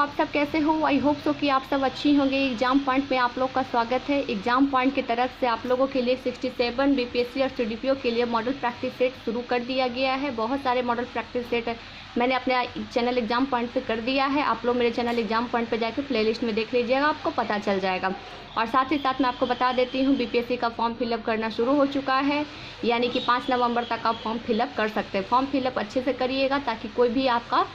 आप सब कैसे हो। आई होप सो कि आप सब अच्छी होंगे। एग्जाम पॉइंट में आप लोग का स्वागत है। एग्जाम पॉइंट की तरफ से आप लोगों के लिए 67 बीपीएससी और सीडीपीओ के लिए मॉडल प्रैक्टिस सेट शुरू कर दिया गया है। बहुत सारे मॉडल प्रैक्टिस सेट मैंने अपने चैनल एग्जाम पॉइंट पे कर दिया है। आप लोग मेरे चैनल एग्जाम पॉइंट पे जाकर प्लेलिस्ट में देख लीजिएगा, आपको पता चल जाएगा। और साथ ही साथ मैं आपको बता देती हूँ बीपीएससी का फॉर्म फिलअप करना शुरू हो चुका है, यानी कि 5 नवंबर तक आप फॉर्म फिलअप कर सकते हैं। फॉर्म फिलअप अच्छे से करिएगा ताकि कोई भी आपका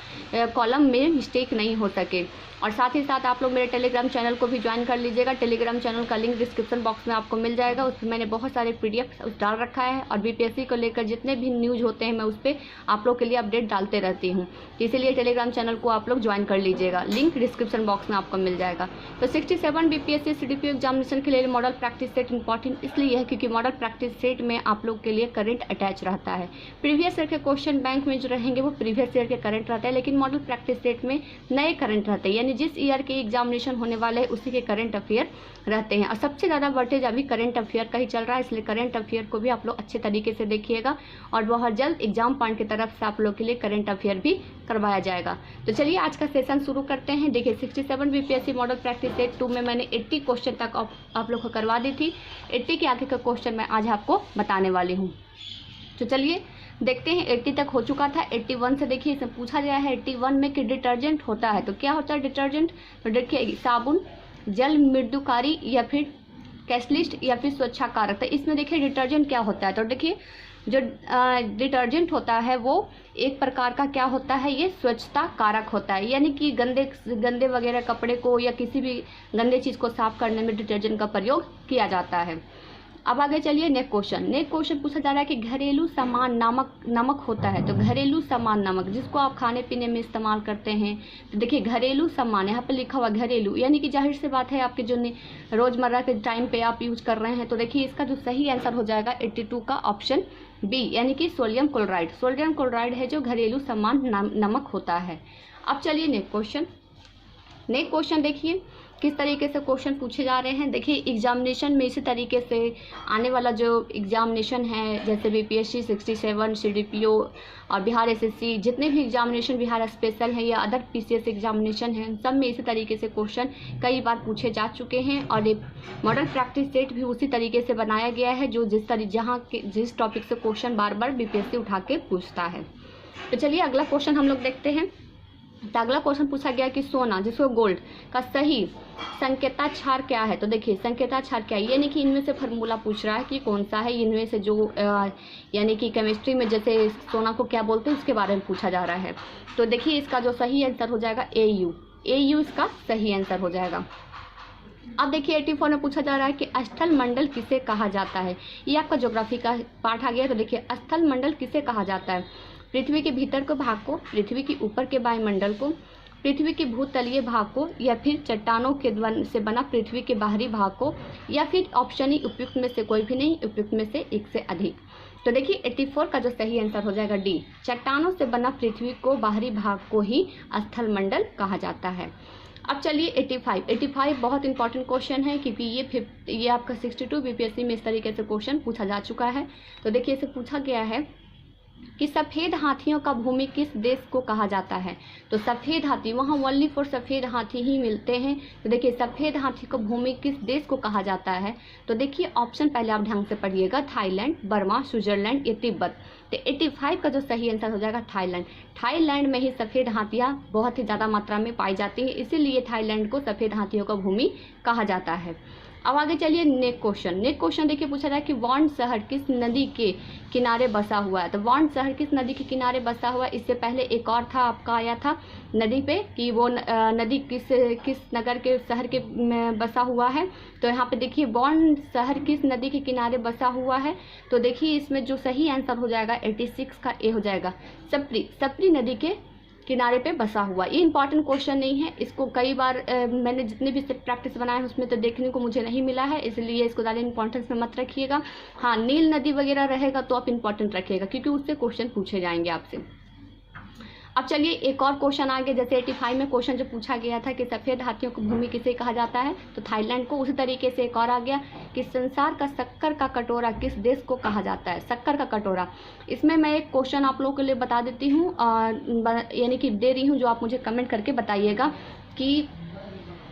कॉलम में मिस्टेक नहीं हो सके। और साथ ही साथ आप लोग मेरे टेलीग्राम चैनल को भी ज्वाइन कर लीजिएगा। टेलीग्राम चैनल का लिंक डिस्क्रिप्शन बॉक्स में आपको मिल जाएगा। उस पर मैंने बहुत सारे पीडीएफ डाल रखा है और बीपीएससी को लेकर जितने भी न्यूज़ होते हैं मैं उस पर आप लोग के लिए अपडेट डालते रहती हूँ, तो इसीलिए टेलीग्राम चैनल को आप लोग ज्वाइन कर लीजिएगा। लिंक डिस्क्रिप्शन बॉक्स में आपको मिल जाएगा। तो 67 बीपीएससी सीडीपीओ एग्जामिनेशन के लिए मॉडल प्रैक्टिस सेट इंपॉर्टेंट इसलिए है क्योंकि मॉडल प्रैक्टिस सेट में आप लोग के लिए करंट अटैच रहता है। प्रीवियस ईयर के क्वेश्चन बैंक में जो रहेंगे वो प्रीवियस ईयर के करंट रहता है, लेकिन मॉडल प्रैक्टिस सेट में नए करंट रहते हैं, यानी जिस ईयर के एग्जामिनेशन होने वाले हैं उसी के करंट अफेयर रहते हैं। और सबसे ज़्यादा वर्टेज अभी करंट अफेयर का ही चल रहा है, इसलिए करंट अफेयर को भी आप लोग अच्छे तरीके से देखिएगा और बहुत जल्द एग्जाम पॉइंट की तरफ से आप लोग के लिए करंट अफेयर भी करवाया जाएगा। तो चलिए आज का सेशन शुरू करते हैं। देखिए 67 बीपीएससी मॉडल प्रैक्टिस सेट 2 में मैंने 80 क्वेश्चन तक आप लोग को करवा दी थी। 80 के आगे का क्वेश्चन मैं आज आपको बताने वाली हूँ। तो चलिए देखते हैं। 80 तक हो चुका था। 81 से देखिए इसमें पूछा गया है 81 में कि डिटर्जेंट होता है। तो क्या होता है डिटर्जेंट? तो देखिए साबुन, जल मृदुकारी या फिर कैटलिस्ट या फिर स्वच्छाकारक। तो इसमें देखिए डिटर्जेंट क्या होता है। तो देखिए जो डिटर्जेंट होता है वो एक प्रकार का क्या होता है, ये स्वच्छता कारक होता है, यानी कि गंदे वगैरह कपड़े को या किसी भी गंदे चीज़ को साफ करने में डिटर्जेंट का प्रयोग किया जाता है। अब आगे चलिए नेक्स्ट क्वेश्चन पूछा जा रहा है कि घरेलू सामान नमक होता है। तो घरेलू सामान नमक जिसको आप खाने पीने में इस्तेमाल करते हैं। तो देखिए घरेलू सामान यहाँ पे लिखा हुआ घरेलू, यानी कि जाहिर सी बात है आपके जो रोजमर्रा के टाइम पे आप यूज कर रहे हैं। तो देखिए इसका जो सही आंसर हो जाएगा 82 का ऑप्शन बी, यानी कि सोडियम क्लोराइड। सोडियम क्लोराइड है जो घरेलू सामान नमक होता है। अब चलिए नेक्स्ट क्वेश्चन देखिए किस तरीके से क्वेश्चन पूछे जा रहे हैं। देखिए एग्जामिनेशन में इसी तरीके से आने वाला जो एग्जामिनेशन है, जैसे बीपीएससी 67 सीडीपीओ और बिहार एसएससी, जितने भी एग्जामिनेशन बिहार स्पेशल हैं या अदर पीसीएस एग्जामिनेशन हैं, सब में इसी तरीके से क्वेश्चन कई बार पूछे जा चुके हैं। और ये मॉडल प्रैक्टिस सेट भी उसी तरीके से बनाया गया है जो जिस टॉपिक से क्वेश्चन बार बार बीपीएससी उठा के पूछता है। तो चलिए अगला क्वेश्चन हम लोग देखते हैं। तो अगला क्वेश्चन पूछा गया कि सोना जिसको गोल्ड का सही संकेताक्षर क्या है। तो देखिए संकेताक्षर क्या है, यानी कि इनमें से फार्मूला पूछ रहा है कि कौन सा है इनमें से जो यानी कि केमिस्ट्री में जैसे सोना को क्या बोलते हैं उसके बारे में पूछा जा रहा है। तो देखिए इसका जो सही आंसर हो जाएगा AU इसका सही आंसर हो जाएगा। अब देखिए 84 में पूछा जा रहा है कि स्थल मंडल किसे कहा जाता है। ये आपका ज्योग्राफी का पार्ट आ गया। तो देखिए स्थल मंडल किसे कहा जाता है, पृथ्वी के भीतर के भाग को, पृथ्वी के ऊपर के वायुमंडल को, पृथ्वी के भूतलीय भाग को, या फिर चट्टानों के से बना पृथ्वी के बाहरी भाग को, या फिर ऑप्शन ही उपयुक्त में से कोई भी नहीं, उपयुक्त में से एक से अधिक। तो देखिए 84 का जो सही आंसर हो जाएगा D, चट्टानों से बना पृथ्वी को बाहरी भाग को ही स्थल मंडल कहा जाता है। अब चलिए 85 बहुत इंपॉर्टेंट क्वेश्चन है क्योंकि ये आपका 62 बीपीएससी में इस तरीके से क्वेश्चन पूछा जा चुका है। तो देखिए इसे पूछा गया है कि सफ़ेद हाथियों का भूमि किस देश को कहा जाता है। तो सफ़ेद हाथी वहाँ ओनली फॉर सफ़ेद हाथी ही मिलते हैं। तो देखिए सफ़ेद हाथी को भूमि किस देश को कहा जाता है। तो देखिए ऑप्शन पहले आप ढंग से पढ़िएगा, थाईलैंड, बर्मा, स्विट्जरलैंड या तिब्बत। तो 85 का जो सही आंसर हो जाएगा थाईलैंड में ही सफ़ेद हाथियाँ बहुत ही ज़्यादा मात्रा में पाई जाती हैं, इसीलिए थाईलैंड को सफ़ेद हाथियों का भूमि कहा जाता है। अब आगे चलिए नेक्स्ट क्वेश्चन देखिए पूछा जाए कि वांड शहर किस नदी के किनारे बसा हुआ है। तो वांड शहर किस नदी के किनारे बसा हुआ है। इससे पहले एक और था आपका आया था नदी पे कि वो नदी किस नगर के शहर के में बसा हुआ है। तो यहाँ पे देखिए वांड शहर किस नदी के किनारे बसा हुआ है। तो देखिए इसमें जो सही आंसर हो जाएगा 86 का ए हो जाएगा, सप्री नदी के किनारे पे बसा हुआ। ये इंपॉर्टेंट क्वेश्चन नहीं है, इसको कई बार मैंने जितने भी प्रैक्टिस बनाए उसमें तो देखने को मुझे नहीं मिला है, इसलिए इसको ज़्यादा इंपॉर्टेंस में मत रखिएगा। हाँ नील नदी वगैरह रहेगा तो आप इंपॉर्टेंट रखिएगा क्योंकि उससे क्वेश्चन पूछे जाएंगे आपसे। अब चलिए एक और क्वेश्चन आ गया, जैसे 85 में क्वेश्चन जो पूछा गया था कि सफ़ेद हाथियों को भूमि किसे कहा जाता है, तो थाईलैंड को। उसी तरीके से एक और आ गया कि संसार का शक्कर का कटोरा किस देश को कहा जाता है। शक्कर का कटोरा, इसमें मैं एक क्वेश्चन आप लोगों के लिए बता देती हूँ, यानी कि दे रही हूँ, जो आप मुझे कमेंट करके बताइएगा कि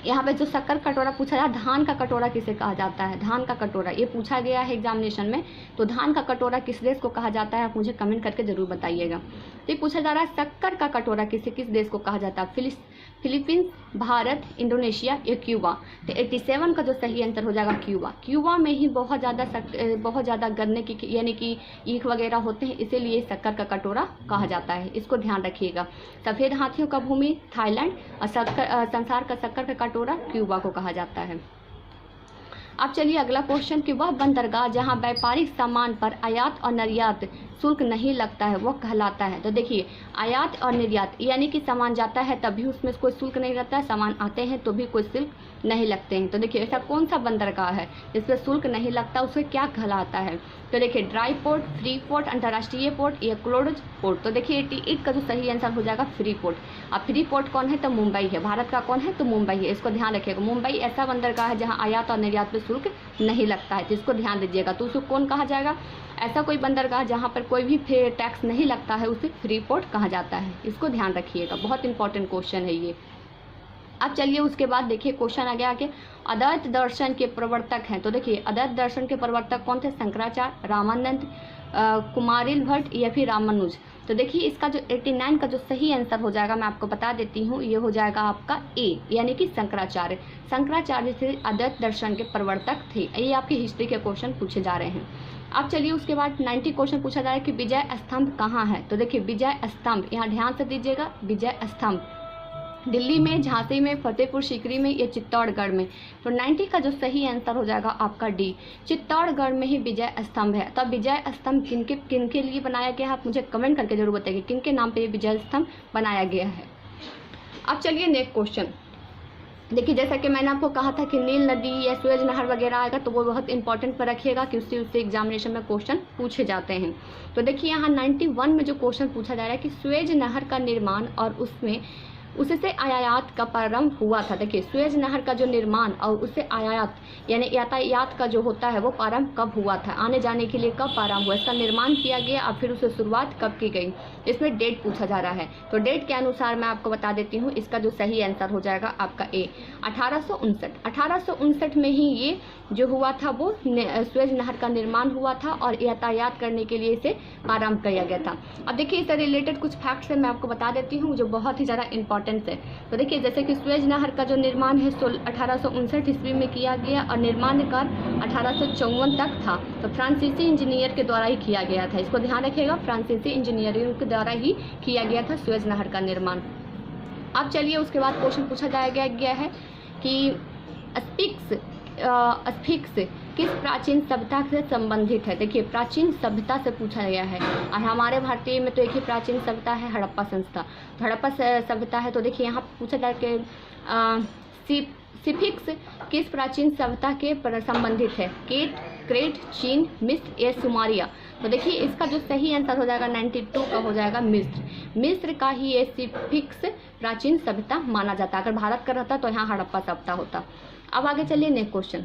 यहाँ पे जो शक्कर कटोरा पूछा जाए, धान का कटोरा किसे कहा जाता है, धान का कटोरा, ये पूछा गया है एग्जामिनेशन में। तो धान का कटोरा किस देश को कहा जाता है, आप मुझे कमेंट करके जरूर बताइएगा। तो ये पूछा जा रहा है शक्कर का कटोरा किस देश को कहा जाता है, फिलीपींस, भारत, इंडोनेशिया या क्यूबा। तो 87 का जो सही आंसर हो जाएगा क्यूबा। क्यूबा में ही बहुत ज़्यादा गन्ने की यानी कि ईख वगैरह होते हैं, इसीलिए शक्कर का कटोरा कहा जाता है, इसको ध्यान रखिएगा। सफ़ेद हाथियों का भूमि थाईलैंड और संसार का शक्कर का कटोरा क्यूबा को कहा जाता है। अब चलिए अगला क्वेश्चन कि वह बंदरगाह जहां व्यापारिक सामान पर आयात और निर्यात शुल्क नहीं लगता है वह कहलाता है। तो देखिए आयात और निर्यात यानी कि सामान जाता है तभी उसमें कोई शुल्क नहीं लगता है, सामान आते हैं तो भी कोई शुल्क नहीं लगते हैं। तो देखिए ऐसा कौन सा बंदरगाह है जिसपे शुल्क नहीं लगता, उसे क्या कहलाता है। तो देखिए ड्राई पोर्ट, फ्री पोर्ट, अंतर्राष्ट्रीय पोर्ट या क्लोज्ड पोर्ट। तो देखिए 88 का जो सही आंसर हो जाएगा फ्री पोर्ट। अब फ्री पोर्ट कौन है, तो मुंबई है, भारत का कौन है तो मुंबई है, इसको ध्यान रखिएगा। मुंबई ऐसा बंदरगाह है जहां आयात और निर्यात पे शुल्क नहीं लगता है, तो इसको ध्यान दीजिएगा। तो उसको कौन कहा जाएगा, ऐसा कोई बंदरगाह जहां पर कोई भी टैक्स नहीं लगता है उसे फ्री पोर्ट कहा जाता है, इसको ध्यान रखिएगा, बहुत इंपॉर्टेंट क्वेश्चन है ये। अब चलिए उसके बाद देखिए क्वेश्चन आ गया कि अद्वैत दर्शन के प्रवर्तक हैं। तो देखिए अद्वैत दर्शन के प्रवर्तक कौन थे, शंकराचार्य, रामानंद, कुमारिल भट्ट या फिर रामानुज। तो देखिए इसका जो 89 का जो सही आंसर हो जाएगा मैं आपको बता देती हूँ, ये हो जाएगा आपका ए यानी कि शंकराचार्य। शंकराचार्य से अद्वैत दर्शन के प्रवर्तक थे। ये आपकी हिस्ट्री के क्वेश्चन पूछे जा रहे हैं। अब चलिए उसके बाद 90 क्वेश्चन पूछा जा रहा है कि विजय स्तंभ कहाँ है। तो देखिए विजय स्तंभ, यहाँ ध्यान से दीजिएगा, विजय स्तंभ दिल्ली में, झांसी में, फतेहपुर सीकरी में या चित्तौड़गढ़ में। तो 90 का जो सही आंसर हो जाएगा आपका डी, चित्तौड़गढ़ में ही विजय स्तंभ है। तो विजय स्तंभ किनके लिए बनाया गया है, आप मुझे कमेंट करके जरूर बताइए किनके नाम पे ये विजय स्तंभ बनाया गया है। अब चलिए नेक्स्ट क्वेश्चन देखिए, जैसा कि मैंने आपको कहा था कि नील नदी या सुएज नहर वगैरह आएगा तो वो बहुत इंपॉर्टेंट पर रखिएगा कि उससे एग्जामिनेशन में क्वेश्चन पूछे जाते हैं। तो देखिए यहाँ 91 में जो क्वेश्चन पूछा जा रहा है कि सुएज नहर का निर्माण और उससे आयात का प्रारंभ हुआ था। देखिए सुएज नहर का जो निर्माण और उससे आयात यानी यातायात का जो होता है वो प्रारंभ कब हुआ था, आने जाने के लिए कब प्रारंभ हुआ, इसका निर्माण किया गया और फिर उससे शुरुआत कब की गई, इसमें डेट पूछा जा रहा है। तो डेट के अनुसार मैं आपको बता देती हूँ, इसका जो सही आंसर हो जाएगा आपका ए 1859 में ही ये जो हुआ था वो सुएज नहर का निर्माण हुआ था और यातायात करने के लिए इसे प्रारंभ किया गया था। अब देखिए इससे रिलेटेड कुछ फैक्ट्स मैं आपको बता देती हूँ जो बहुत ही ज़्यादा इंपॉर्टेंट है। तो देखिए जैसे कि सुएज नहर का जो निर्माण है 1859 ईस्वी में किया गया और निर्माण कार्य 1854 तक था। तो फ्रांसीसी इंजीनियर के द्वारा ही किया गया था, इसको ध्यान रखिएगा, फ्रांसीसी इंजीनियरिंग के द्वारा ही किया गया था सुएज नहर का निर्माण। अब चलिए उसके बाद क्वेश्चन पूछा गया है कि स्फिंक्स किस प्राचीन सभ्यता से संबंधित है। देखिए प्राचीन सभ्यता से पूछा गया है और हमारे भारतीय में तो एक ही प्राचीन सभ्यता है, हड़प्पा संस्था, तो हड़प्पा सभ्यता है। तो देखिए यहाँ पूछा जाए कि स्फिंक्स किस प्राचीन सभ्यता के संबंधित है, क्रेट, चीन, मिस्र या सुमारिया। तो देखिए इसका जो सही आंसर हो जाएगा 92 का हो जाएगा मिस्र का ही ये स्फिंक्स प्राचीन सभ्यता माना जाता है। अगर भारत का रहता तो यहाँ हड़प्पा सभ्यता होता। अब आगे चलिए नेक्स्ट क्वेश्चन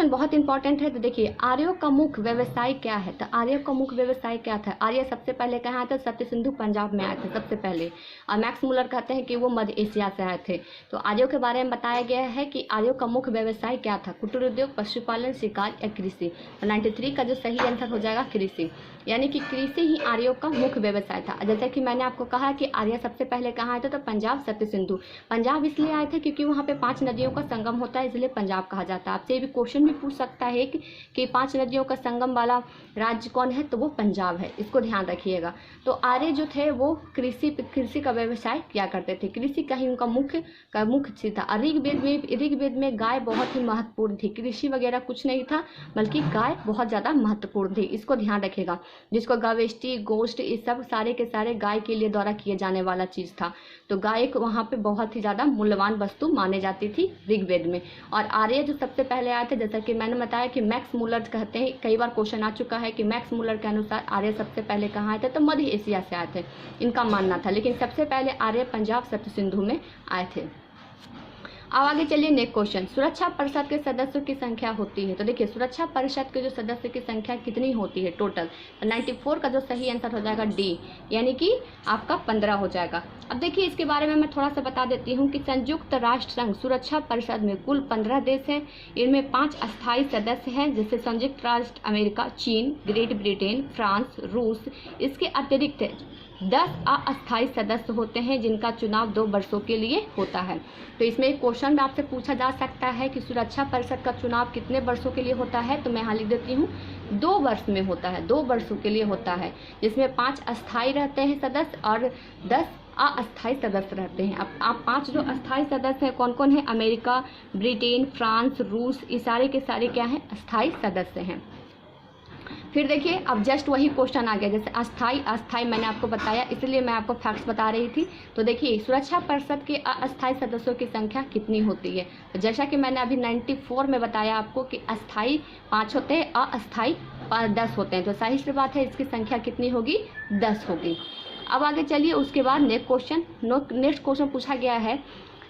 बहुत इंपॉर्टेंट है। तो देखिए आर्यों का मुख्य व्यवसाय क्या है। तो आर्यों का मुख्य व्यवसाय क्या था, आर्य सबसे पहले कहाँ आए थे, सत्य सिंधु पंजाब में आए थे सबसे पहले, और मैक्स मुलर कहते हैं कि वो मध्य एशिया से आए थे। तो आर्यों के बारे में बताया गया है कि आर्यों का मुख्य व्यवसाय क्या था, कुटीर उद्योग, पशुपालन, शिकार या कृषि। तो 93 का जो सही आंसर हो जाएगा कृषि, यानी कि कृषि ही आर्यों का मुख्य व्यवसाय था। जैसा कि मैंने आपको कहा कि आर्य सबसे पहले कहाँ आए थे, तो पंजाब, सत्य सिंधु। पंजाब इसलिए आए थे क्योंकि वहाँ पे 5 नदियों का संगम होता है, इसलिए पंजाब कहा जाता है। आपसे भी क्वेश्चन भी पूछ सकता है कि 5 नदियों का संगम वाला राज्य कौन है, तो वो पंजाब है, इसको ध्यान रखिएगा। तो आर्य जो थे वो कृषि का व्यवसाय किया करते थे, कृषि का ही उनका मुख्य चीज था। ऋग्वेद में गाय बहुत ही महत्वपूर्ण थी, कृषि वगैरह कुछ नहीं था, बल्कि गाय बहुत ज़्यादा महत्वपूर्ण थी, इसको ध्यान रखिएगा। जिसको गवेष्टि, गोष्ठ, ये सब सारे के सारे गाय के लिए द्वारा किए जाने वाला चीज़ था। तो गाय को वहाँ पे बहुत ही ज़्यादा मूल्यवान वस्तु माने जाती थी ऋग्वेद में। और आर्य जो सबसे पहले आए थे, जैसा कि मैंने बताया कि मैक्स मुलर कहते हैं, कई बार क्वेश्चन आ चुका है कि मैक्स मुलर के अनुसार आर्य सबसे पहले कहाँ आए थे, तो मध्य एशिया से आए थे, इनका मानना था। लेकिन सबसे पहले आर्य पंजाब, सत्य सिंधु में आए थे। अब आगे चलिए नेक्स्ट क्वेश्चन, सुरक्षा परिषद के सदस्यों की संख्या होती है। तो देखिए सुरक्षा परिषद के जो सदस्य की संख्या कितनी होती है टोटल, तो 94 का जो सही आंसर हो जाएगा डी, यानी कि आपका 15 हो जाएगा। अब देखिए इसके बारे में मैं थोड़ा सा बता देती हूँ कि संयुक्त राष्ट्र संघ सुरक्षा परिषद में कुल 15 देश हैं। इनमें 5 अस्थायी सदस्य हैं, जैसे संयुक्त राष्ट्र अमेरिका, चीन, ग्रेट ब्रिटेन, फ्रांस, रूस। इसके अतिरिक्त 10 अस्थायी सदस्य होते हैं जिनका चुनाव 2 वर्षों के लिए होता है। तो इसमें एक क्वेश्चन में आपसे पूछा जा सकता है कि सुरक्षा परिषद का चुनाव कितने वर्षों के लिए होता है, तो मैं यहाँ लिख देती हूँ 2 वर्ष में होता है, 2 वर्षों के लिए होता है, जिसमें 5 अस्थायी रहते हैं सदस्य और 10 अस्थायी सदस्य रहते हैं। अब आप 5 जो अस्थायी सदस्य हैं कौन कौन है, अमेरिका, ब्रिटेन, फ्रांस, रूस, ये सारे के सारे क्या हैं, अस्थायी सदस्य हैं। फिर देखिए अब जस्ट वही क्वेश्चन आ गया, जैसे अस्थाई मैंने आपको बताया, इसलिए मैं आपको फैक्ट्स बता रही थी। तो देखिए सुरक्षा परिषद के अस्थायी सदस्यों की संख्या कितनी होती है, तो जैसा कि मैंने अभी 94 में बताया आपको कि अस्थाई 5 होते हैं, अस्थाई 10 होते हैं। तो जाहिर सी बात है इसकी संख्या कितनी होगी, 10 होगी। अब आगे चलिए उसके बाद नेक्स्ट क्वेश्चन पूछा गया है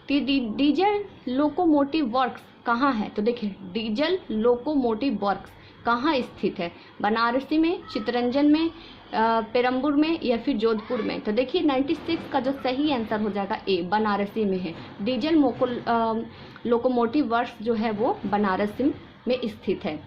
कि डीजल लोकोमोटिव वर्क्स कहाँ है। तो देखिए डीजल लोकोमोटिव वर्क्स कहाँ स्थित है, बनारसी में, चितरंजन में, पेरम्बूर में या फिर जोधपुर में। तो देखिए 96 का जो सही आंसर हो जाएगा ए, बनारसी में है। डीजल लोकोमोटिव वर्क्स जो है वो बनारसी में स्थित है।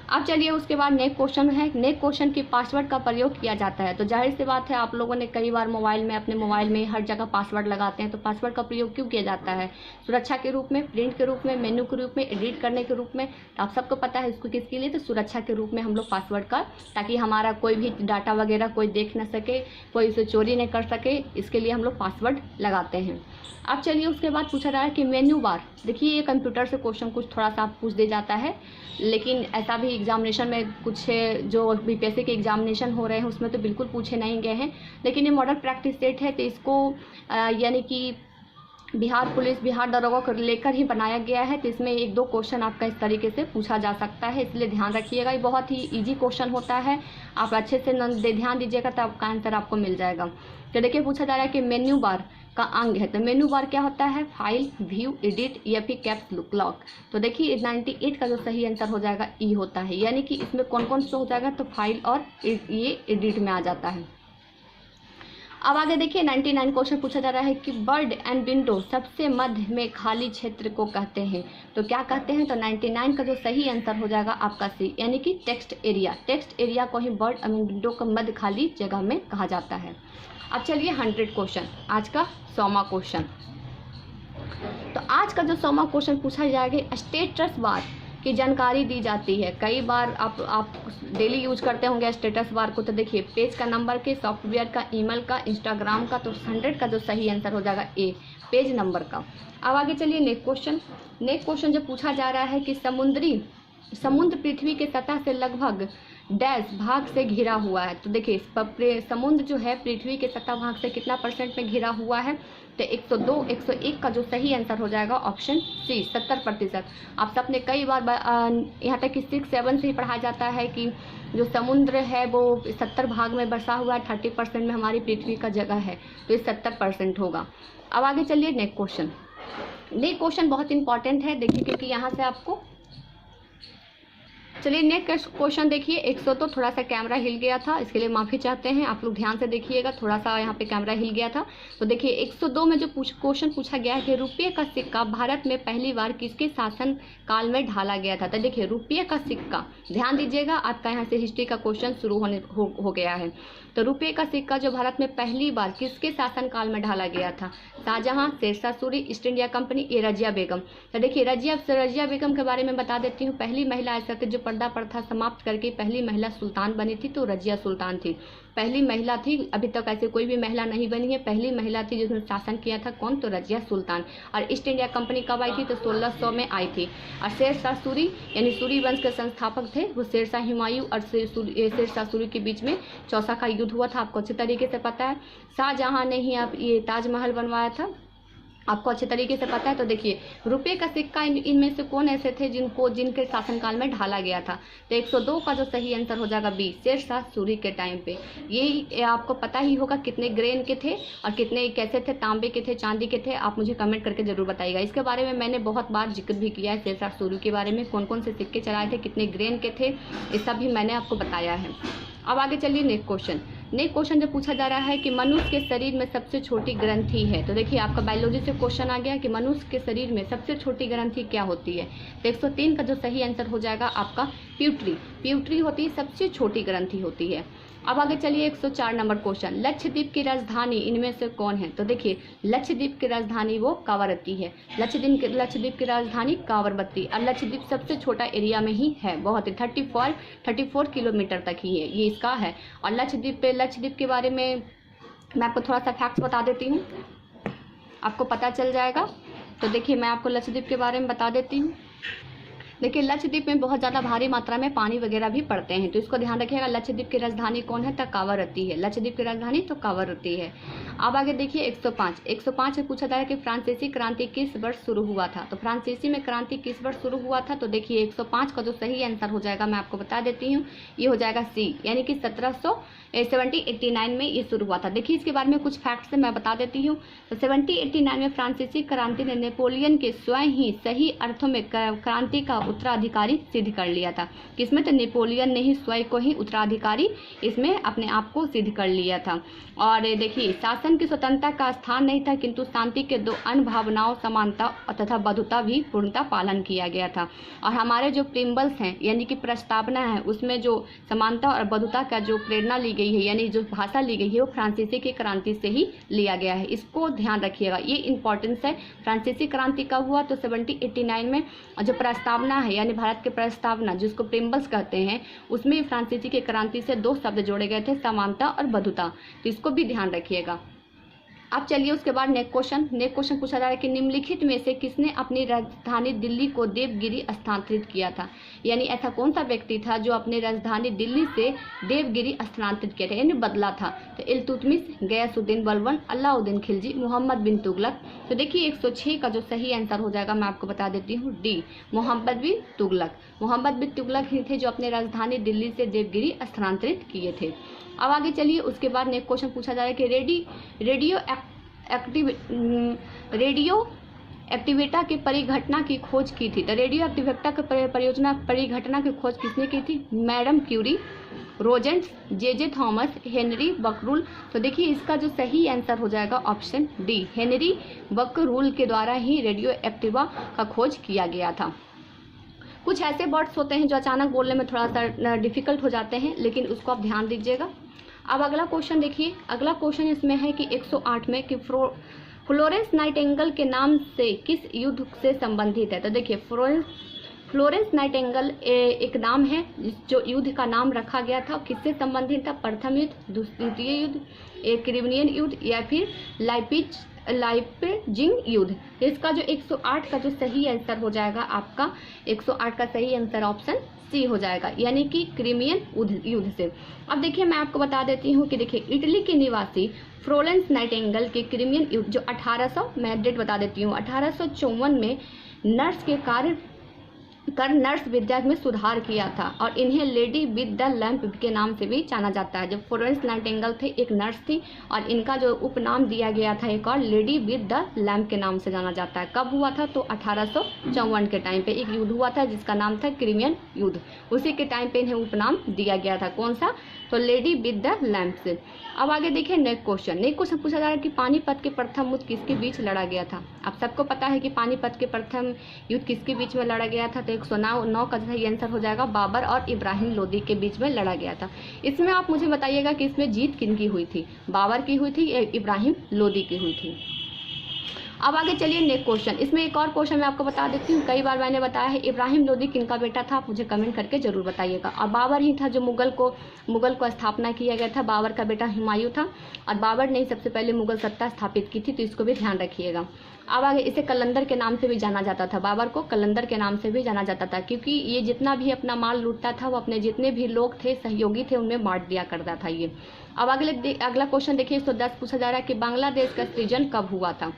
अब चलिए उसके बाद नेक्स्ट क्वेश्चन है, नेक्स्ट क्वेश्चन की पासवर्ड का प्रयोग किया जाता है। तो जाहिर सी बात है आप लोगों ने कई बार अपने मोबाइल में हर जगह पासवर्ड लगाते हैं, तो पासवर्ड का प्रयोग क्यों किया जाता है, सुरक्षा के रूप में, प्रिंट के रूप में, मेन्यू के रूप में, एडिट करने के रूप में। तो आप सबको पता है इसको किसके लिए, तो सुरक्षा के रूप में हम लोग पासवर्ड का, ताकि हमारा कोई भी डाटा वगैरह कोई देख न सके, कोई उसे चोरी नहीं कर सके, इसके लिए हम लोग पासवर्ड लगाते हैं। अब चलिए उसके बाद पूछा जा रहा है कि मेन्यू बार। देखिए ये कंप्यूटर से क्वेश्चन कुछ थोड़ा सा पूछ दे जाता है, लेकिन ऐसा भी एग्जामिनेशन में कुछ जो बीपीएससी के एग्जामिनेशन हो रहे हैं उसमें तो बिल्कुल पूछे नहीं गए हैं, लेकिन ये मॉडल प्रैक्टिस सेट है, तो इसको यानी कि बिहार पुलिस, बिहार दरोगा को लेकर ही बनाया गया है। तो इसमें 1-2 क्वेश्चन आपका इस तरीके से पूछा जा सकता है, इसलिए ध्यान रखिएगा। ये बहुत ही इजी क्वेश्चन होता है, आप अच्छे से ध्यान दीजिएगा तो आपका आंसर आपको मिल जाएगा। तो देखिए पूछा जा रहा है कि मेन्यू बार का अंग है। तो मेन्यू बार क्या होता है, फाइल, व्यू, एडिट या फिर कैप्स लॉक। तो देखिए 98 का जो सही आंसर हो जाएगा ई होता है, यानी कि इसमें कौन कौन सा हो जाएगा, तो फाइल और ये एडिट में आ जाता है। अब आगे देखिए 99 क्वेश्चन पूछा जा रहा है कि बर्ड एंड विंडो सबसे मध्य में खाली क्षेत्र को कहते हैं। तो क्या कहते हैं, तो 99 का जो सही आंसर हो जाएगा आपका सी, यानी कि टेक्स्ट एरिया। टेक्स्ट एरिया को ही बर्ड एंड विंडो का मध्य खाली जगह में कहा जाता है। अब चलिए 100 क्वेश्चन, आज का 100वां क्वेश्चन। तो आज का जो 100वां क्वेश्चन पूछा जाएगा, स्टेटस बार की जानकारी दी जाती है। कई बार आप डेली यूज करते होंगे स्टेटस बार को। तो देखिए पेज का नंबर के, सॉफ्टवेयर का, ईमेल का, इंस्टाग्राम का। तो 100 का जो सही आंसर हो जाएगा ए, पेज नंबर का। अब आगे चलिए नेक्स्ट क्वेश्चन जो पूछा जा रहा है कि समुद्र पृथ्वी के सतह से लगभग डैश भाग से घिरा हुआ है। तो देखिए समुद्र जो है पृथ्वी के सतह भाग से कितना % में घिरा हुआ है, तो 102, 101 का जो सही आंसर हो जाएगा ऑप्शन सी, 70%। आप सबने कई बार यहाँ तक कि 6-7 से ही पढ़ा जाता है कि जो समुद्र है वो 70 भाग में बसा हुआ है, 30% में हमारी पृथ्वी का जगह है, तो ये 70% होगा। अब आगे चलिए नेक्स्ट क्वेश्चन बहुत इंपॉर्टेंट है, देखिए क्योंकि यहाँ से आपको, चलिए नेक्स्ट क्वेश्चन देखिए। 100 तो थोड़ा सा कैमरा हिल गया था, इसके लिए माफ़ी चाहते हैं, आप लोग ध्यान से देखिएगा, थोड़ा सा यहाँ पे कैमरा हिल गया था। तो देखिए 102 में जो क्वेश्चन पूछा गया है कि रुपये का सिक्का भारत में पहली बार किसके शासन काल में ढाला गया था। तो देखिए रुपये का सिक्का, ध्यान दीजिएगा, आपका यहाँ से हिस्ट्री का क्वेश्चन शुरू हो गया है। तो रुपये का सिक्का जो भारत में पहली बार किसके शासन काल में ढाला गया था, Shah Jahan, Sher Shah Suri, East India Company, ये रजिया बेगम। तो देखिए रजिया बेगम के बारे में बता देती हूँ। पहली महिला ऐसा थी जो पर्दा प्रथा समाप्त करके पहली महिला सुल्तान बनी थी, तो रजिया सुल्तान थी, पहली महिला थी। अभी तक ऐसे कोई भी महिला नहीं बनी है, पहली महिला थी जिसने शासन किया था, कौन, तो रजिया सुल्तान। और ईस्ट इंडिया कंपनी कब आई थी, तो 1600 में आई थी। और शेरशाह सूरी यानी सूरी वंश के संस्थापक थे वो, शेरशाह हुमायूं और शेरशाह सूरी के बीच में चौसा का युद्ध हुआ था, आपको अच्छे तरीके से पता है। शाहजहां ने ही आप ये ताजमहल बनवाया था, आपको अच्छे तरीके से पता है। तो देखिए रुपए का सिक्का इनमें से कौन ऐसे थे जिनके शासनकाल में ढाला गया था। तो 102 का जो सही आंसर हो जाएगा बी, शेरशाह सूरी के टाइम पे। ये आपको पता ही होगा कितने ग्रेन के थे और कितने कैसे थे, तांबे के थे, चांदी के थे, आप मुझे कमेंट करके जरूर बताइएगा। इसके बारे में मैंने बहुत बार जिक्र भी किया है, शेरशाह सूरी के बारे में, कौन कौन से सिक्के चलाए थे, कितने ग्रेन के थे, ये सब भी मैंने आपको बताया है। अब आगे चलिए नेक्स्ट क्वेश्चन। नेक्स्ट क्वेश्चन जो पूछा जा रहा है कि मनुष्य के शरीर में सबसे छोटी ग्रंथि है। तो देखिए आपका बायोलॉजी से क्वेश्चन आ गया कि मनुष्य के शरीर में सबसे छोटी ग्रंथि क्या होती है। तो 103 का जो सही आंसर हो जाएगा आपका प्यूटरी। प्यूटरी होती है सबसे छोटी ग्रंथि होती है। अब आगे चलिए 104 नंबर क्वेश्चन, लक्षद्वीप की राजधानी इनमें से कौन है। तो देखिए लक्षद्वीप की राजधानी वो कावरत्ती है। लक्षद्वीप की राजधानी कावरत्ती, और लक्षद्वीप सबसे छोटा एरिया में ही है, बहुत ही 34 किलोमीटर तक ही है ये इसका है। और लक्षद्वीप के बारे में मैं आपको थोड़ा सा फैक्ट्स बता देती हूँ, आपको पता चल जाएगा। तो देखिए मैं आपको लक्षद्वीप के बारे में बता देती हूँ। देखिए लक्षद्वीप में बहुत ज़्यादा भारी मात्रा में पानी वगैरह भी पड़ते हैं, तो इसको ध्यान रखिएगा। लक्षद्वीप की राजधानी कौन है, तो कावरत्ती है। लक्षद्वीप की राजधानी तो कावरत्ती है। अब आगे देखिए 105 में पूछा जा रहा है कि फ्रांसीसी क्रांति किस वर्ष शुरू हुआ था। तो फ्रांसीसी में क्रांति किस वर्ष शुरू हुआ था। तो देखिए 105 का जो सही आंसर हो जाएगा मैं आपको बता देती हूँ, ये हो जाएगा सी, यानी कि 1789 में ये शुरू हुआ था। देखिए इसके बारे में कुछ फैक्ट्स मैं बता देती हूँ। तो 1789 में फ्रांसीसी क्रांति ने नेपोलियन के स्वयं ही सही अर्थों में क्रांति का उत्तराधिकारी सिद्ध कर लिया था। किसमें, तो नेपोलियन ने ही स्वयं को ही उत्तराधिकारी इसमें अपने आप को सिद्ध कर लिया था। और देखिए शासन की स्वतंत्रता का स्थान नहीं था, किंतु शांति के दो अन्य भावनाओं समानता तथा बंधुता भी पूर्णता पालन किया गया था। और हमारे जो प्रिम्बल्स हैं यानी कि प्रस्तावना है, उसमें जो समानता और बंधुता का जो प्रेरणा ली गई है, यानी जो भाषा ली गई है, वो फ्रांसीसी की क्रांति से ही लिया गया है। इसको ध्यान रखिएगा, ये इंपॉर्टेंस है। फ्रांसीसी क्रांति कब हुआ, तो 1789 में। और जो प्रस्तावना है यानी भारत की प्रस्तावना जिसको प्रिम्बल्स कहते हैं, उसमें फ्रांसीसी की क्रांति से दो शब्द जोड़े गए थे, समानता और बंधुता। तो इसको भी ध्यान रखिएगा। अब चलिए उसके बाद नेक्स्ट क्वेश्चन पूछा जा रहा है कि निम्नलिखित में से किसने अपनी राजधानी दिल्ली को देवगिरी स्थानांतरित किया था। यानी ऐसा कौन सा व्यक्ति था जो अपनी राजधानी दिल्ली से देवगिरी स्थानांतरित किया था, यानी बदला था। तो इल्तुतमिश, गयासुद्दीन बलबन, अलाउद्दीन खिलजी, मोहम्मद बिन तुगलक। तो देखिए 106 का जो सही आंसर हो जाएगा मैं आपको बता देती हूँ, डी, मोहम्मद बिन तुगलक। मोहम्मद बिन तुगलक ही थे जो अपने राजधानी दिल्ली से देवगिरी स्थानांतरित किए थे। अब आगे चलिए उसके बाद नेक्स्ट क्वेश्चन पूछा जा रहा है कि रेडियो एक्टिवेटा की परिघटना की खोज की थी। तो रेडियो एक्टिवेटा की परिघटना की खोज किसने की थी, मैडम क्यूरी, रोजेंट्स, जे थॉमस, हेनरी बकरूल। तो देखिए इसका जो सही आंसर हो जाएगा ऑप्शन डी, हेनरी बकरूल के द्वारा ही रेडियो एक्टिवा का खोज किया गया था। कुछ ऐसे वर्ड्स होते हैं जो अचानक बोलने में थोड़ा सा डिफिकल्ट हो जाते हैं, लेकिन उसको आप ध्यान दीजिएगा। अब अगला क्वेश्चन देखिए, अगला क्वेश्चन इसमें है कि 108 में कि फ्लोरेंस नाइटिंगेल के नाम से किस युद्ध से संबंधित है। तो देखिए फ्लोरेंस नाइटिंगेल एक नाम है जो युद्ध का नाम रखा गया था, किससे संबंधित था, प्रथम युद्ध, द्वितीय युद्ध, एक क्रिमियन युद्ध, या फिर लाइपजिग युद्ध। इसका जो 108 का जो सही आंसर हो जाएगा आपका 108 का सही आंसर ऑप्शन सी हो जाएगा, यानी कि क्रिमियन युद्ध से। अब देखिए मैं आपको बता देती हूँ कि देखिए इटली के निवासी फ्लोरेंस नाइटिंगेल के क्रिमियन युद्ध जो 1800, मैं डेट बता देती हूँ, 1854 में नर्स के कार्य कर नर्स विद्या में सुधार किया था, और इन्हें लेडी विद द लैम्प के नाम से भी जाना जाता है। जब फ्लोरेंस नाइटिंगेल थे एक नर्स थी, और इनका जो उपनाम दिया गया था एक और, लेडी विद द लैम्प के नाम से जाना जाता है। कब हुआ था, तो 1854 के टाइम पे एक युद्ध हुआ था जिसका नाम था क्रिमियन युद्ध। उसी के टाइम पे इन्हें उपनाम दिया गया था, कौन सा, तो लेडी विद द लैम्प से। अब आगे देखिए नेक्स्ट क्वेश्चन पूछा जा रहा है कि पानीपत के प्रथम युद्ध किसके बीच लड़ा गया था। आप सबको पता है कि पानीपत के प्रथम युद्ध किसके बीच में लड़ा गया था। तो 109 का सही आंसर हो जाएगा, बाबर और इब्राहिम लोदी के बीच में लड़ा गया था। इसमें आप मुझे बताइएगा कि इसमें जीत किनकी हुई थी, बाबर की हुई थी या इब्राहिम लोदी की हुई थी। अब आगे चलिए नेक्स्ट क्वेश्चन, इसमें एक और क्वेश्चन मैं आपको बता देती हूँ, कई बार मैंने बताया है, इब्राहिम लोदी किनका बेटा था, आप मुझे कमेंट करके जरूर बताइएगा। और बाबर ही था जो मुगल को स्थापना किया गया था, बाबर का बेटा हुमायूं था, और बाबर ने ही सबसे पहले मुगल सत्ता स्थापित की थी, तो इसको भी ध्यान रखिएगा। अब आगे इसे कलंदर के नाम से भी जाना जाता था, बाबर को कलंदर के नाम से भी जाना जाता था, क्योंकि ये जितना भी अपना माल लूटता था वो अपने जितने भी लोग थे सहयोगी थे उनमें बांट दिया करता था ये। अब अगला क्वेश्चन देखिए 110 पूछा जा रहा है कि बांग्लादेश का सृजन कब हुआ था।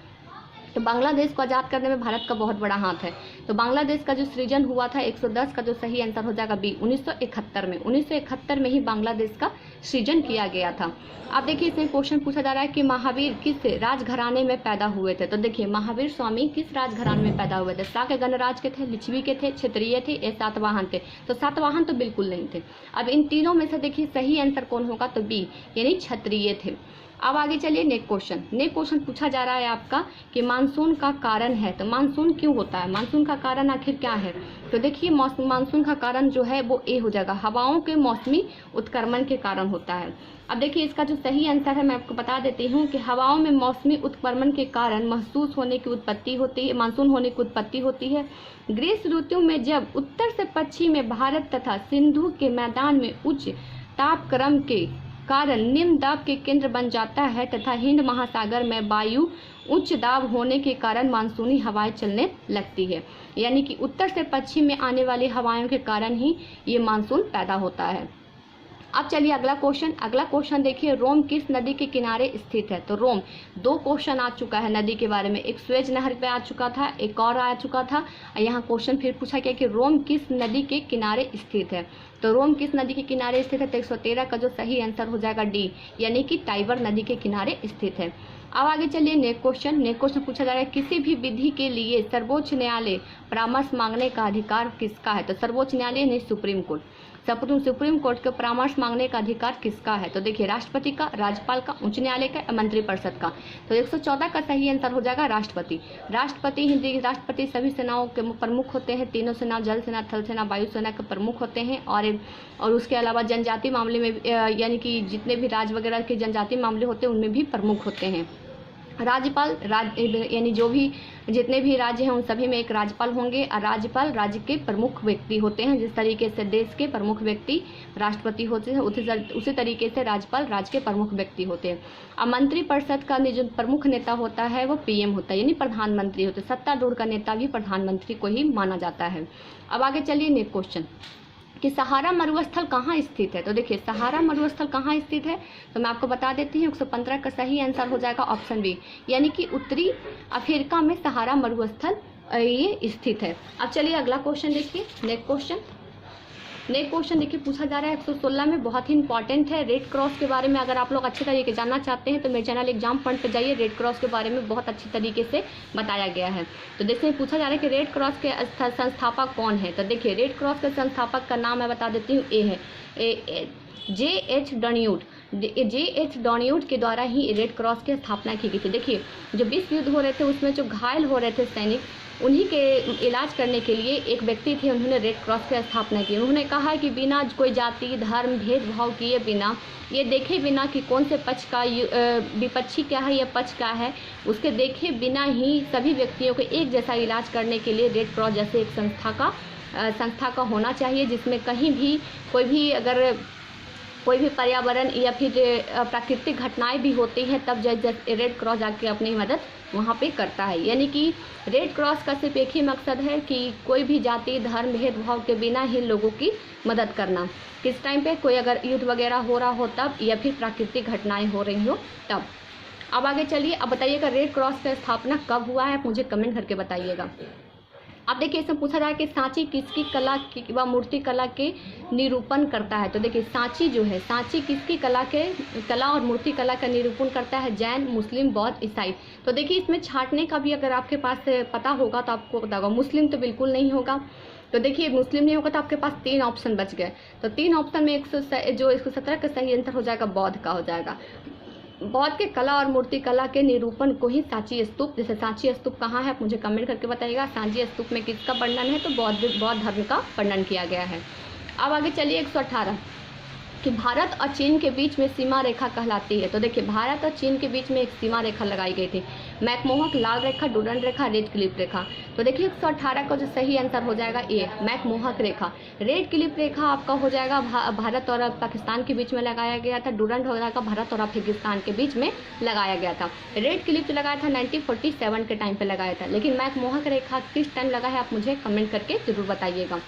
तो बांग्लादेश को आज़ाद करने में भारत का बहुत बड़ा हाथ है। तो बांग्लादेश का जो सृजन हुआ था 110 का जो सही आंसर हो जाएगा बी, 1971 में। 1971 में ही बांग्लादेश का सृजन किया गया था। अब देखिए इसमें क्वेश्चन पूछा जा रहा है कि महावीर किस राजघराने में पैदा हुए थे। तो देखिए महावीर स्वामी किस राजघराने में पैदा हुए थे। शाक्य गणराज्य के थे, लिच्छवी के थे, क्षत्रिय थे या सातवाहन थे। तो सातवाहन तो बिल्कुल नहीं थे। अब इन तीनों में से देखिए सही आंसर कौन होगा, तो बी यानी क्षत्रिय थे। अब आगे चलिए नेक्स्ट क्वेश्चन। नेक्स्ट क्वेश्चन पूछा जा रहा है आपका कि मानसून का कारण है। तो मानसून क्यों होता है, मानसून का कारण आखिर क्या है। तो देखिए मानसून का कारण जो है वो ए हो जाएगा, हवाओं के मौसमी उत्क्रमण के कारण होता है। अब देखिए इसका जो सही आंसर है मैं आपको बता देती हूँ कि हवाओं में मौसमी उत्क्रमण के कारण महसूस होने की उत्पत्ति होती है, मानसून होने की उत्पत्ति होती है। ग्रीष्म ऋतु में जब उत्तर से पश्चिम में भारत तथा सिंधु के मैदान में उच्च तापक्रम के कारण निम्न दाब के केंद्र बन जाता है तथा हिंद महासागर में वायु उच्च दाब होने के कारण मानसूनी हवाएं चलने लगती है। यानी कि उत्तर से पश्चिम में आने वाली हवाओं के कारण ही ये मानसून पैदा होता है। अब चलिए अगला क्वेश्चन देखिए, रोम किस नदी के किनारे स्थित है। तो रोम, दो क्वेश्चन आ चुका है नदी के बारे में, एक स्वेज नहर पे आ चुका था, एक और आ चुका था। यहाँ क्वेश्चन फिर पूछा गया कि रोम किस नदी के किनारे स्थित है। तो रोम किस नदी के किनारे स्थित है। तो 113 का जो सही आंसर हो जाएगा डी, यानी कि टाइबर नदी के किनारे स्थित है। अब आगे चलिए नेक्स्ट क्वेश्चन पूछा जा रहा है, किसी भी विधि के लिए सर्वोच्च न्यायालय परामर्श मांगने का अधिकार किसका है। तो सर्वोच्च न्यायालय नहीं, सुप्रीम कोर्ट। सुप्रीम कोर्ट के परामर्श मांगने का अधिकार किसका है। तो देखिए राष्ट्रपति का, राज्यपाल का, उच्च न्यायालय का, मंत्रिपरिषद का। तो 114 का सही आंसर हो जाएगा राष्ट्रपति। राष्ट्रपति सभी सेनाओं के प्रमुख होते हैं, तीनों सेना, जल सेना, थल सेना, वायु सेना के प्रमुख होते हैं। और उसके अलावा जनजाति मामले में यानी कि जितने भी राज्य वगैरह के जनजाति मामले होते हैं उनमें भी प्रमुख होते हैं। राज्यपाल यानी जो भी जितने भी राज्य हैं उन सभी में एक राज्यपाल होंगे और राज्यपाल राज्य के प्रमुख व्यक्ति होते हैं। जिस तरीके से देश के प्रमुख व्यक्ति राष्ट्रपति होते हैं उसी तरीके से राज्यपाल राज्य के प्रमुख व्यक्ति होते हैं। और मंत्रिपरिषद का जो प्रमुख नेता होता है वो पीएम होता है, यानी प्रधानमंत्री होते हैं। सत्तारूढ़ का नेता भी प्रधानमंत्री को ही माना जाता है। अब आगे चलिए नेक्स्ट क्वेश्चन कि सहारा मरुस्थल कहाँ स्थित है। तो देखिए सहारा मरुस्थल कहाँ स्थित है, तो मैं आपको बता देती हूँ 115 का सही आंसर हो जाएगा ऑप्शन बी, यानी कि उत्तरी अफ्रीका में सहारा मरुस्थल ये स्थित है। अब चलिए अगला क्वेश्चन देखिए, नेक्स्ट क्वेश्चन देखिए पूछा जा रहा है 116 में, बहुत ही इंपॉर्टेंट है। रेड क्रॉस के बारे में अगर आप लोग अच्छे तरीके जानना चाहते हैं तो मेरे चैनल एग्जाम पॉइंट पे जाइए, रेड क्रॉस के बारे में बहुत अच्छी तरीके से बताया गया है। तो देखिए पूछा जा रहा है कि रेड क्रॉस के संस्थापक कौन है। तो देखिए रेड क्रॉस के संस्थापक का नाम मैं बता देती हूँ, ए है J.H. डॉनियूट के द्वारा ही रेड क्रॉस की स्थापना की गई थी। देखिए जो विश्व युद्ध हो रहे थे उसमें जो घायल हो रहे थे सैनिक, उन्हीं के इलाज करने के लिए एक व्यक्ति थे, उन्होंने रेड क्रॉस की स्थापना की। उन्होंने कहा कि बिना कोई जाति धर्म भेदभाव किए बिना, ये देखे बिना कि कौन से पक्ष का विपक्षी क्या है या पक्ष क्या है, उसके देखे बिना ही सभी व्यक्तियों को एक जैसा इलाज करने के लिए रेड क्रॉस जैसे एक संस्था का होना चाहिए, जिसमें कहीं भी कोई भी पर्यावरण या फिर प्राकृतिक घटनाएं भी होती हैं तब रेड क्रॉस जाके अपनी मदद वहाँ पे करता है। यानी कि रेड क्रॉस का सिर्फ एक ही मकसद है कि कोई भी जाति धर्म भेदभाव के बिना ही लोगों की मदद करना। किस टाइम पे कोई अगर युद्ध वगैरह हो रहा हो तब, या फिर प्राकृतिक घटनाएं हो रही हो तब। अब आगे चलिए, अब बताइएगा रेड क्रॉस का स्थापना कब हुआ है, मुझे कमेंट करके बताइएगा। अब देखिए इसमें पूछा जाए कि सांची किसकी कला व मूर्ति कला के निरूपण करता है। तो देखिए सांची जो है, सांची किसकी कला और मूर्ति कला का निरूपण करता है, जैन, मुस्लिम, बौद्ध, ईसाई। तो देखिए इसमें छांटने का भी अगर आपके पास पता होगा तो आपको पता होगा, मुस्लिम तो बिल्कुल नहीं होगा। तो देखिए मुस्लिम नहीं होगा तो आपके पास 3 ऑप्शन बच गए। तो 3 ऑप्शन में 117 का सही आंसर हो जाएगा बौद्ध का हो जाएगा। बौद्ध के कला और मूर्ति कला के निरूपण को ही सांची स्तूप, जैसे सांची स्तूप कहाँ है मुझे कमेंट करके बताइएगा। सांची स्तूप में किसका वर्णन है, तो बौद्ध धर्म का वर्णन किया गया है। अब आगे चलिए 118 कि भारत और चीन के बीच में सीमा रेखा कहलाती है। तो देखिए भारत और चीन के बीच में एक सीमा रेखा लगाई गई थी, मैकमोहक लाल रेखा, डूरंड रेखा, रेड क्लिफ रेखा। तो देखिए 118 का जो सही आंसर हो जाएगा ए, मैकमोहक रेखा। रेड क्लिफ रेखा आपका हो जाएगा भारत और पाकिस्तान के बीच में लगाया गया था, डूरंड हो जाएगा भारत और अफगानिस्तान के बीच में लगाया गया था। रेड क्लिफ लगाया था 1947 के टाइम पे लगाया था, लेकिन मैकमोहक रेखा किस टाइम लगा है आप मुझे कमेंट करके जरूर बताइएगा।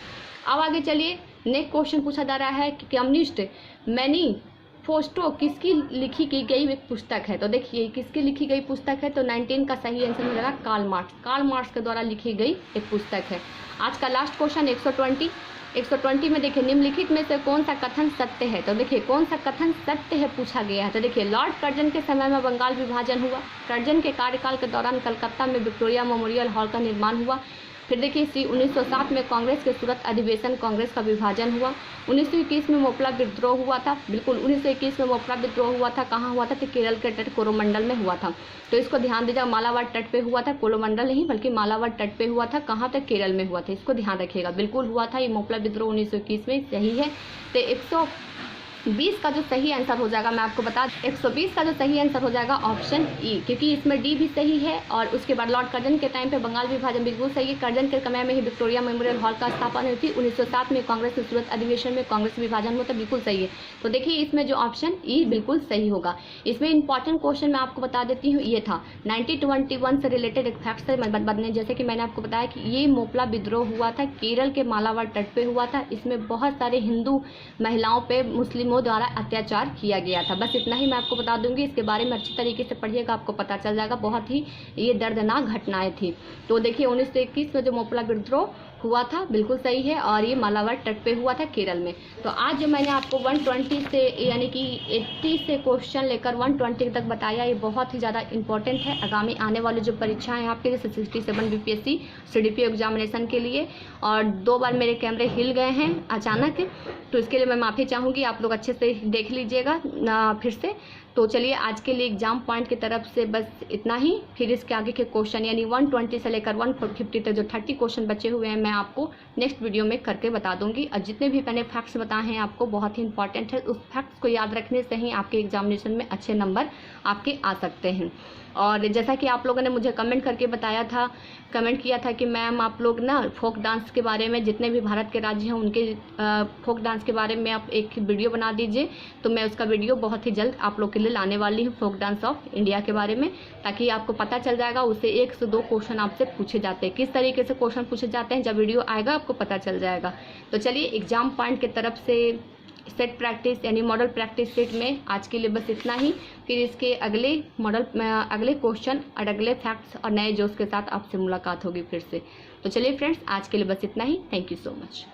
अब आगे चलिए नेक्स्ट क्वेश्चन पूछा जा रहा है कि कम्युनिस्ट फोस्टो किसकी लिखी की गई एक पुस्तक है? तो देखिए किसकी लिखी गई पुस्तक है, तो 19 का सही आंसर हो जाएगा कार्ल मार्क्स। कार्ल मार्क्स के द्वारा लिखी गई एक पुस्तक है। आज का लास्ट क्वेश्चन 120 में देखिए निम्नलिखित में से कौन सा कथन सत्य है? तो देखिए कौन सा कथन सत्य है पूछा गया है। तो देखिए लॉर्ड कर्जन के समय में बंगाल विभाजन हुआ, कर्जन के कार्यकाल के दौरान कलकत्ता में विक्टोरिया मेमोरियल हॉल का निर्माण हुआ, फिर देखिए 1907 में कांग्रेस के सूरत अधिवेशन कांग्रेस का विभाजन हुआ, 1921 में मोपला विद्रोह हुआ था। बिल्कुल 1921 में मोपला विद्रोह हुआ था, कहाँ हुआ था? तो केरल के तट कोरोमंडल में हुआ था। तो इसको ध्यान दीजिएगा, मालाबार तट पे हुआ था, कोरोमंडल नहीं बल्कि मालाबार तट पे हुआ था। कहाँ तक? केरल में हुआ था, इसको ध्यान रखिएगा। बिल्कुल हुआ था ये मोपला विद्रोह 1921 में, सही है। तो 120 का जो सही आंसर हो जाएगा, मैं आपको बता 120 का जो सही आंसर हो जाएगा ऑप्शन ई, क्योंकि इसमें डी भी सही है। और उसके बाद लॉर्ड कर्जन के टाइम पे बंगाल विभाजन बिल्कुल सही है। कर्जन के समय में ही विक्टोरिया मेमोरियल हॉल का स्थापना हुई थी। 1907 में कांग्रेस के सूरत अधिवेशन में कांग्रेस विभाजन हुआ था, बिल्कुल सही है। तो देखिए इसमें जो ऑप्शन ई बिल्कुल सही होगा। इसमें इंपॉर्टेंट क्वेश्चन मैं आपको बता देती हूँ, ये था 1921 से रिलेटेड एक फैक्ट से बदलने, जैसे कि मैंने आपको बताया कि ये मोपला विद्रोह हुआ था, केरल के मालाबार तट पे हुआ था। इसमें बहुत सारे हिंदू महिलाओं पे मुस्लिमों द्वारा अत्याचार किया गया था। बस इतना ही मैं आपको बता दूंगी, इसके बारे में अच्छी तरीके से पढ़िएगा, आपको पता चल जाएगा। बहुत ही ये दर्दनाक घटनाएं थी। तो देखिए 1921 में जो मोपला विद्रोह हुआ था बिल्कुल सही है, और ये मालाबार तट पे हुआ था केरल में। तो आज जो मैंने आपको 120 से यानी कि 80 से क्वेश्चन लेकर 120 तक बताया, ये बहुत ही ज़्यादा इंपॉर्टेंट है आगामी आने वाली जो परीक्षाएं हैं आपके, जैसे 67 बीपीएससी CDPO एग्जामिनेशन के लिए। और 2 बार मेरे कैमरे हिल गए हैं अचानक, तो इसके लिए मैं माफ़ी चाहूँगी। आप लोग अच्छे से देख लीजिएगा फिर से। तो चलिए आज के लिए एग्जाम पॉइंट की तरफ से बस इतना ही। फिर इसके आगे के क्वेश्चन यानी 120 से लेकर 150 तक जो 30 क्वेश्चन बचे हुए हैं, मैं आपको नेक्स्ट वीडियो में करके बता दूंगी। और जितने भी मैंने फैक्ट्स बताए हैं आपको बहुत ही इंपॉर्टेंट है, उस फैक्ट्स को याद रखने से ही आपके एग्जामिनेशन में अच्छे नंबर आपके आ सकते हैं। और जैसा कि आप लोगों ने मुझे कमेंट करके बताया था, कमेंट किया था कि मैम आप लोग ना फोक डांस के बारे में, जितने भी भारत के राज्य हैं उनके फोक डांस के बारे में आप एक वीडियो बना दीजिए। तो मैं उसका वीडियो बहुत ही जल्द आप लोग के लिए लाने वाली हूँ, फोक डांस ऑफ इंडिया के बारे में, ताकि आपको पता चल जाएगा। उससे 1 से 2 क्वेश्चन आपसे पूछे जाते हैं, किस तरीके से क्वेश्चन पूछे जाते हैं, जब वीडियो आएगा आपको पता चल जाएगा। तो चलिए एग्जाम पॉइंट की तरफ से सेट प्रैक्टिस यानी मॉडल प्रैक्टिस सेट में आज के लिए बस इतना ही। फिर इसके अगले अगले क्वेश्चन और अगले फैक्ट्स और नए जोश के साथ आपसे मुलाकात होगी फिर से। तो चलिए फ्रेंड्स आज के लिए बस इतना ही। Thank you so much.